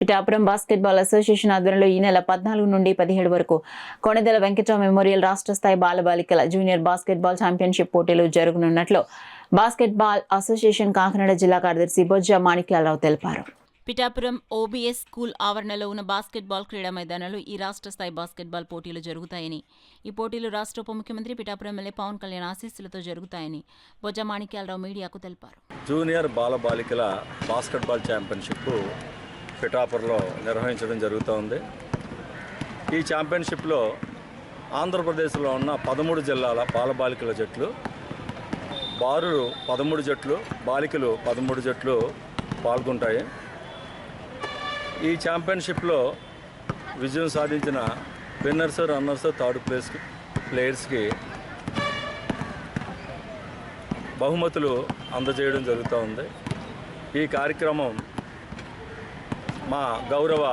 Pithapuram basketball association ఆధ్వర్యంలో ఈ నెల 14 నుండి 17 వరకు కొణిదెల వెంకట్రావు మెమోరియల్ రాష్ట్ర స్థాయి బాలబాలికల జూనియర్ బాస్కెట్బాల్ ఛాంపియన్షిప్ పోటీలు జరగనున్నట్లు బాస్కెట్బాల్ అసోసియేషన్ కాకినాడ జిల్లా కార్యదర్శి బొజ్జ మాణిక్యాలరావు తెలిపారు. పిఠాపురం ఓబీఎస్ స్కూల్ ఆవరణలో ఉన్న బాస్కెట్బాల్ క్రీడా మైదానంలో ఈ రాష్ట్ర స్థాయి బాస్కెట్బాల్ పోటీలు జరుగుతాయని, ఈ పోటీలు రాష్ట్ర ఉప ముఖ్యమంత్రి పిఠాపురం ఎమ్మెల్యే పవన్ కళ్యాణ్ ఆశీస్సులతో జరుగుతాయని బొజ్జ మాణిక్యాలరావు మీడియాకు తెలిపారు. జూనియర్ బాలబాలికల బాస్కెట్బాల్ ఛాంపియన్షిప్ పిఠాపురంలో నిర్వహించడం జరుగుతోంది. ఈ ఛాంపియన్షిప్లో ఆంధ్రప్రదేశ్లో ఉన్న 13 జిల్లాల బాలబాలికల జట్లు, బాలురు 13 జట్లు, బాలికలు 13 జట్లు పాల్గొంటాయి. ఈ ఛాంపియన్షిప్లో విజయం సాధించిన విన్నర్స్, రన్నర్స్, థర్డ్ ప్లేస్ ప్లేయర్స్కి బహుమతులు అందజేయడం జరుగుతూ ఉంది. ఈ కార్యక్రమం మా గౌరవ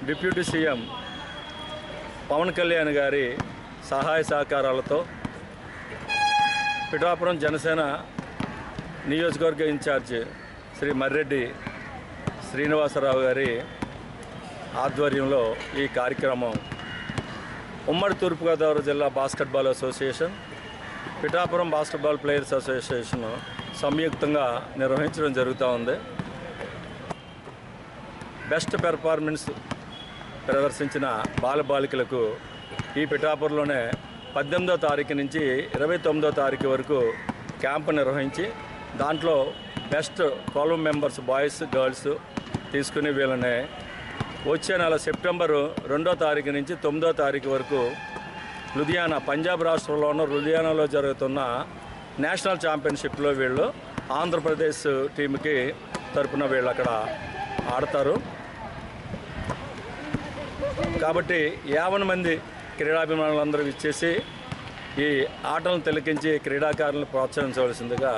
డిప్యూటీ సీఎం పవన్ కళ్యాణ్ గారి సహాయ సహకారాలతో పిఠాపురం జనసేన నియోజకవర్గ ఇన్ఛార్జ్ శ్రీ మర్రెడ్డి శ్రీనివాసరావు గారి ఆధ్వర్యంలో ఈ కార్యక్రమం ఉమ్మడి తూర్పుగోదావరి జిల్లా basketball association, Pithapuram basketball players association సంయుక్తంగా నిర్వహించడం జరుగుతూ ఉంది. బెస్ట్ పెర్ఫార్మెన్స్ ప్రదర్శించిన బాలబాలికలకు ఈ పిఠాపురంలోనే 18వ తారీఖు నుంచి 29వ తారీఖు వరకు క్యాంపు నిర్వహించి దాంట్లో బెస్ట్ 12 మెంబర్స్ బాయ్స్, గర్ల్స్ తీసుకుని వీళ్ళని వచ్చే నెల సెప్టెంబరు 2వ తారీఖు నుంచి 9వ తారీఖు వరకు లుధియానా, పంజాబ్ రాష్ట్రంలో ఉన్న లుధియానాలో జరుగుతున్న నేషనల్ ఛాంపియన్షిప్లో వీళ్ళు ఆంధ్రప్రదేశ్ టీంకి తరపున వీళ్ళు అక్కడ ఆడతారు. కాబట్టి 50 మంది క్రీడాభిమానులందరూ ఇచ్చేసి ఈ ఆటలను తిలకించి క్రీడాకారులను ప్రోత్సహించవలసిందిగా